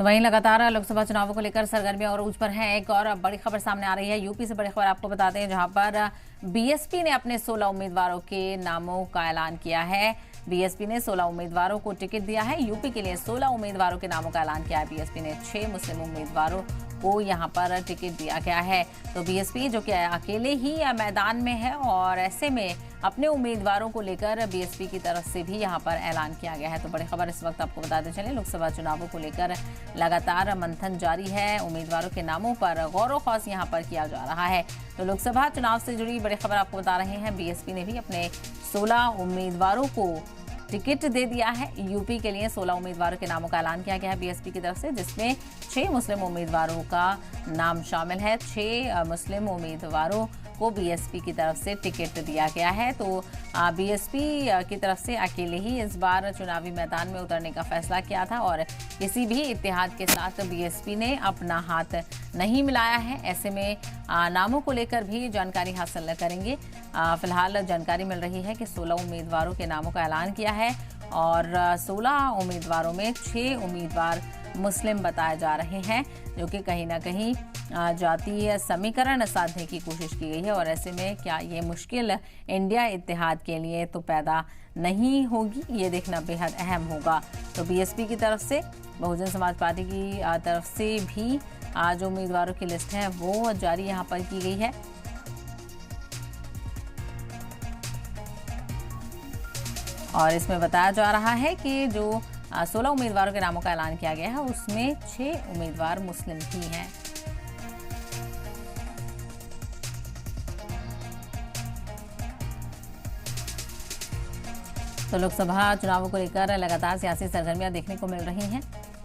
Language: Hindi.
तो वहीं लगातार लोकसभा चुनावों को लेकर सरगर्मियां और ऊंच पर हैं। एक और बड़ी खबर सामने आ रही है, यूपी से बड़ी खबर आपको बताते हैं, जहां पर बीएसपी ने अपने 16 उम्मीदवारों के नामों का ऐलान किया है। बीएसपी ने 16 उम्मीदवारों को टिकट दिया है। यूपी के लिए 16 उम्मीदवारों के नामों का ऐलान किया है। बीएसपी ने 6 मुस्लिम उम्मीदवारों को यहां पर टिकट दिया गया है। तो बीएसपी जो कि अकेले ही मैदान में है और ऐसे में अपने उम्मीदवारों को लेकर बीएसपी की तरफ से भी यहां पर ऐलान किया गया है। तो बड़ी खबर इस वक्त आपको बताते चलें, लोकसभा चुनावों को लेकर लगातार मंथन जारी है। उम्मीदवारों के नामों पर गौर व खौस यहां पर किया जा रहा है। तो लोकसभा चुनाव से जुड़ी बड़ी खबर आपको बता रहे हैं, बीएसपी ने भी अपने 16 उम्मीदवारों को टिकट दे दिया है। यूपी के लिए 16 उम्मीदवारों के नामों का ऐलान किया गया है बीएसपी की तरफ से, जिसमें 6 मुस्लिम उम्मीदवारों का नाम शामिल है। 6 मुस्लिम उम्मीदवारों को बीएसपी की तरफ से टिकट दिया गया है। तो बीएसपी की तरफ से अकेले ही इस बार चुनावी मैदान में उतरने का फैसला किया था और किसी भी इत्तेहाद के साथ बीएसपी ने अपना हाथ नहीं मिलाया है। ऐसे में नामों को लेकर भी जानकारी हासिल करेंगे। फिलहाल जानकारी मिल रही है कि 16 उम्मीदवारों के नामों का ऐलान किया है और 16 उम्मीदवारों में 6 उम्मीदवार मुस्लिम बताए जा रहे हैं, जो कि कहीं ना कहीं जातीय समीकरण साधने की कोशिश की गई है। और ऐसे में क्या ये मुश्किल इंडिया इत्तेहाद के लिए तो पैदा नहीं होगी, ये देखना बेहद अहम होगा। तो बीएसपी की तरफ से, बहुजन समाज पार्टी की तरफ से भी जो उम्मीदवारों की लिस्ट है वो जारी यहाँ पर की गई है। और इसमें बताया जा रहा है कि जो 16 उम्मीदवारों के नामों का ऐलान किया गया है उसमें 6 उम्मीदवार मुस्लिम ही हैं। तो लोकसभा चुनावों को लेकर लगातार सियासी सरगर्मियां देखने को मिल रही हैं।